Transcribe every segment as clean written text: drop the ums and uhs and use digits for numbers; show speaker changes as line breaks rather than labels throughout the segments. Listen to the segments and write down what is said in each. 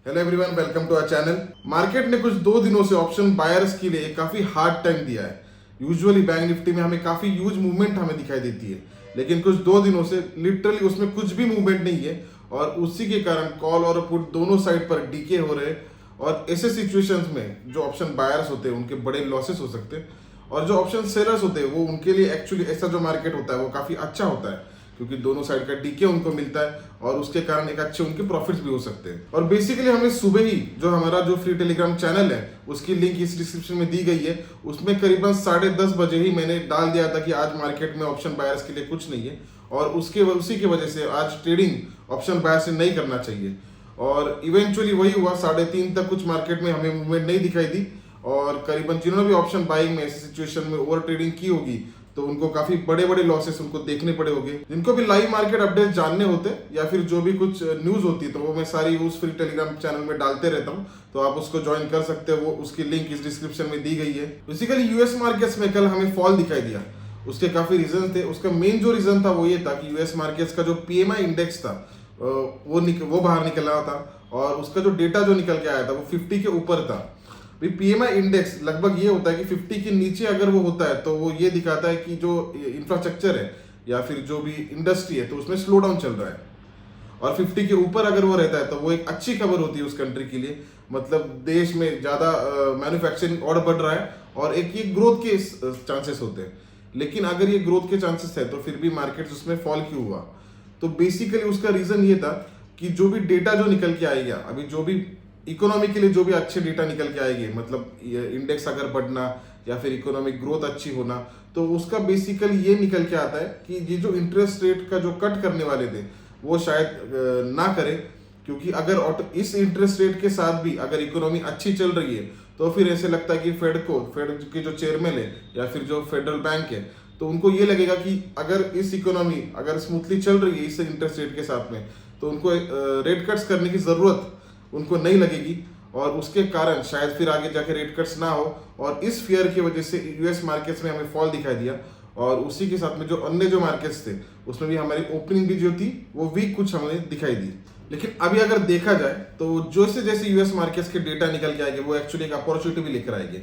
Hello everyone, welcome to our channel. Market ने कुछ 2 दिनों से ऑप्शन बायर्स के लिए काफी हार्ड टाइम दिया है। यूजुअली बैंक निफ्टी में हमें काफी ह्यूज मूवमेंट हमें दिखाई देती है, लेकिन कुछ 2 दिनों से लिटरली उसमें कुछ भी मूवमेंट नहीं है और उसी के कारण कॉल और पुट दोनों साइड पर डीके हो रहे हैं। और ऐसे सिचुएशंस में जो ऑप्शन बायर्स होते हैं उनके बड़े लॉसेस हो सकते हैं, और जो ऑप्शन सेलर्स होते हैं वो उनके लिए एक्चुअली ऐसा जो मार्केट होता है वो काफी अच्छा होता है, क्योंकि दोनों साइड का डीके उनको मिलता है और उसके कारण एक अच्छे उनके प्रॉफिट्स भी हो सकते हैं। और बेसिकली हमने सुबह ही जो हमारा जो फ्री टेलीग्राम चैनल है उसकी लिंक इस डिस्क्रिप्शन में दी गई है, उसमें करीबन 10:30 बजे ही मैंने डाल दिया था कि आज मार्केट में ऑप्शन बायर्स के लिए कुछ नहीं है और उसी की वजह से आज ट्रेडिंग ऑप्शन बायर से नहीं करना चाहिए। और इवेंचुअली वही हुआ, 3:30 तक कुछ मार्केट में हमें मूवमेंट नहीं दिखाई दी और करीबन जिन्होंने भी ऑप्शन बाइंग में ऐसी सिचुएशन में ओवर ट्रेडिंग की होगी तो उनको काफी बड़े बड़े लॉसेस उनको देखने पड़े होंगे। जिनको भी लाइव मार्केट अपडेट जानने होते या फिर जो भी कुछ न्यूज होती है तो वो मैं सारी उस फ्री टेलीग्राम चैनल में डालते रहता हूँ, तो आप उसको ज्वाइन कर सकते हो। वो उसकी लिंक इस डिस्क्रिप्शन में दी गई है। बेसिकली यूएस मार्केट्स में कल हमें फॉल दिखाई दिया, उसके काफी रीजन थे। उसका मेन जो रीजन था वो ये था कि यूएस मार्केट्स का जो पीएमआई इंडेक्स था वो बाहर निकल रहा था और उसका जो डेटा जो निकल के आया था वो 50 के ऊपर था। पीएमआई इंडेक्स लगभग ये होता है कि 50 के नीचे अगर वो होता है तो वो ये दिखाता है कि जो इंफ्रास्ट्रक्चर है या फिर जो भी इंडस्ट्री है तो उसमें स्लो डाउन चल रहा है। और 50 के ऊपर अगर वो रहता है तो वो एक अच्छी खबर होती है उस कंट्री के लिए, मतलब देश में ज्यादा मैन्युफैक्चरिंग और बढ़ रहा है और एक ये ग्रोथ के चांसेस होते हैं। लेकिन अगर ये ग्रोथ के चांसेस है तो फिर भी मार्केट उसमें फॉल क्यों हुआ? तो बेसिकली उसका रीजन ये था कि जो भी डेटा जो निकल के आएगा, अभी जो भी इकोनॉमी के लिए जो भी अच्छे डेटा निकल के आएंगे, मतलब इंडेक्स अगर बढ़ना या फिर इकोनॉमिक ग्रोथ अच्छी होना, तो उसका बेसिकली ये निकल के आता है कि ये जो इंटरेस्ट रेट का जो कट करने वाले थे वो शायद ना करे, क्योंकि अगर इस इंटरेस्ट रेट के साथ भी अगर इकोनॉमी अच्छी चल रही है तो फिर ऐसे लगता है कि फेड के जो चेयरमैन है या फिर जो फेडरल बैंक है तो उनको ये लगेगा कि अगर इस इकोनॉमी अगर स्मूथली चल रही है इस इंटरेस्ट रेट के साथ में तो उनको रेट कट्स करने की जरूरत उनको नहीं लगेगी और उसके कारण शायद फिर आगे जाके रेट कट्स ना हो। और इस फियर की वजह से यूएस मार्केट्स में हमें फॉल दिखाई दिया और उसी के साथ में जो अन्य जो मार्केट्स थे उसमें भी हमारी ओपनिंग भी जो थी वो वीक कुछ हमें दिखाई दी। लेकिन अभी अगर देखा जाए तो जैसे जैसे यूएस मार्केट्स के डेटा निकल के आएंगे वो एक्चुअली एक अपॉर्चुनिटी भी लेकर आएंगे,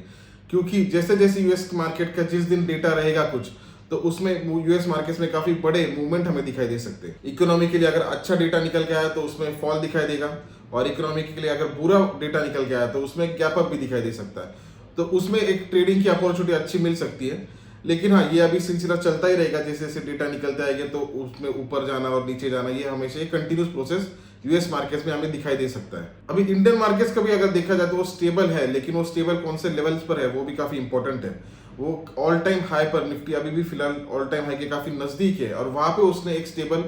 क्योंकि जैसे जैसे यूएस मार्केट का जिस दिन डेटा रहेगा कुछ तो उसमें यूएस मार्केट्स में काफी बड़े मूवमेंट हमें दिखाई दे सकते हैं। इकोनॉमी के लिए अगर अच्छा डेटा निकल के आया तो उसमें फॉल दिखाई देगा और इकोनॉमी के लिए अगर बुरा डेटा निकल के आया तो उसमें गैप अप भी दिखाई दे सकता है, तो उसमें एक ट्रेडिंग की अपॉर्चुनिटी अच्छी मिल सकती है। लेकिन हाँ, ये अभी सिलसिला चलता ही रहेगा, जैसे जैसे डेटा निकलते आएंगे तो उसमें ऊपर जाना और नीचे जाना ये हमेशा एक कंटिन्यूस प्रोसेस यूएस मार्केट्स में हमें दिखाई दे सकता है। अभी इंडियन मार्केट्स का भी अगर देखा जाए तो वो स्टेबल है, लेकिन वो स्टेबल कौन से लेवल्स पर है वो भी काफी इंपॉर्टेंट है। वो ऑल टाइम हाई पर निफ्टी अभी भी फिलहाल ऑल टाइम हाई के काफी नजदीक है और वहां पे उसने एक स्टेबल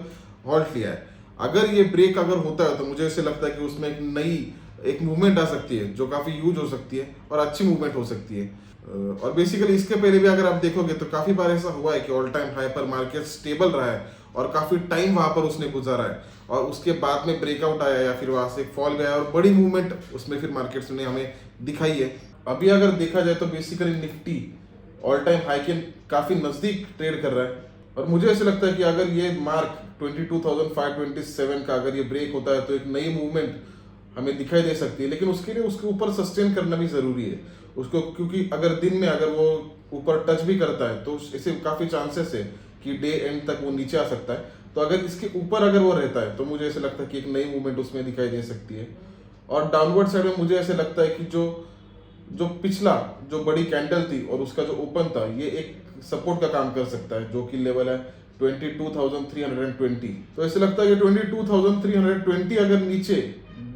हॉल्ट लिया है। अगर ये ब्रेक अगर होता है तो मुझे ऐसे लगता है कि उसमें एक नई एक मूवमेंट आ सकती है जो काफी यूज हो सकती है और अच्छी मूवमेंट हो सकती है। और बेसिकली इसके पहले भी अगर आप देखोगे तो काफी बार ऐसा हुआ है कि ऑल टाइम हाई पर मार्केट स्टेबल रहा है और काफी टाइम वहां पर उसने गुजारा है और उसके बाद में ब्रेकआउट आया या फिर वहां से फॉल गया और बड़ी मूवमेंट उसमें फिर मार्केट्स ने हमें दिखाई है। अभी अगर देखा जाए तो basically Nifty all time high के काफी नजदीक ट्रेड कर रहा है और मुझे ऐसे लगता है कि अगर ये मार्क 22,527 का अगर ये ब्रेक होता है तो एक नई मूवमेंट हमें दिखाई दे सकती है। लेकिन उसके लिए उसके ऊपर सस्टेन करना भी जरूरी है उसको, क्योंकि अगर दिन में अगर वो ऊपर टच भी करता है तो इसे काफी चांसेस है कि डे एंड तक वो नीचे आ सकता है। तो अगर इसके ऊपर अगर वो रहता है तो मुझे ऐसे लगता है कि एक नई मूवमेंट उसमें दिखाई दे सकती है। और डाउनवर्ड साइड में मुझे ऐसे लगता है कि जो पिछला जो बड़ी कैंडल थी और उसका जो ओपन था ये एक सपोर्ट का काम कर सकता है, जो कि लेवल है 22,320। तो ऐसे लगता है कि 22,320 अगर नीचे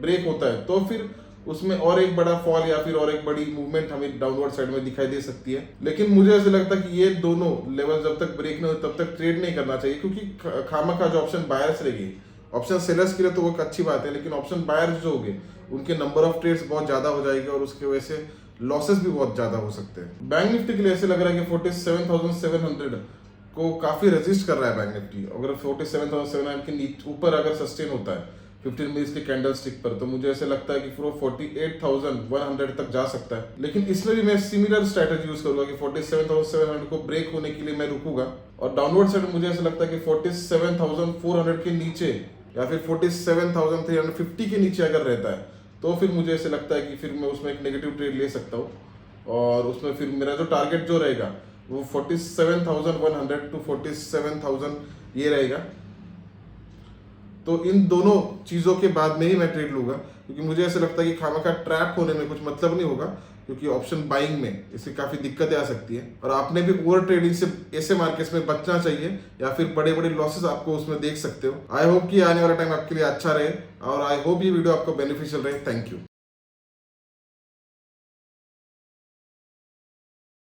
ब्रेक होता है तो फिर उसमें और एक बड़ा फॉल या फिर और एक बड़ी मूवमेंट हमें डाउनवर्ड साइड में दिखाई दे सकती है। लेकिन मुझे ऐसे लगता है कि ये दोनों लेवल जब तक ब्रेक नहीं हो तब तक ट्रेड नहीं करना चाहिए, क्योंकि खामा जो ऑप्शन बायर्स रहेगी, ऑप्शन सेलर्स के लिए तो वो एक अच्छी बात है, लेकिन ऑप्शन बायर्स जो होंगे उनके नंबर ऑफ ट्रेड्स बहुत ज्यादा हो जाएगी और उसकी वजह से लॉसेस भी बहुत ज्यादा हो सकते हैं। बैंक निफ्टी के लिए ऐसे लग रहा है कि 47,700 को काफी रेजिस्ट कर रहा है बैंक निफ्टी। अगर 47,700 के ऊपर अगर सस्टेन होता है 15 मिनट्स के कैंडल स्टिक पर तो मुझे ऐसे लगता है कि फिर वो 48,100 तक जा सकता है। लेकिन इसमें भी मैं सिमिलर स्ट्रेटेजी यूज करूंगा कि 47,700 को ब्रेक होने के लिए मैं रुकूंगा और डाउनवर्ड साइड मुझे ऐसा लगता है कि 47,400 के नीचे या फिर 47,350 के नीचे अगर रहता है तो फिर मुझे ऐसे लगता है कि फिर मैं उसमें एक नेगेटिव ट्रेड ले सकता हूँ, और उसमें फिर मेरा जो टारगेट जो रहेगा वो 47,100 टू 47,000 ये रहेगा। तो इन दोनों चीज़ों के बाद में ही मैं ट्रेड लूँगा, क्योंकि मुझे ऐसा लगता है कि खामखा ट्रैप होने में कुछ मतलब नहीं होगा, क्योंकि ऑप्शन बाइंग में इससे काफ़ी दिक्कतें आ सकती हैं, और आपने भी ओवर ट्रेडिंग से ऐसे मार्केट्स में बचना चाहिए, या फिर बड़े बड़े लॉसेस आपको उसमें देख सकते हो। आई होप कि आने वाला टाइम आपके लिए अच्छा रहे, और आई होप ये वीडियो आपको बेनिफिशियल रहे। Thank you.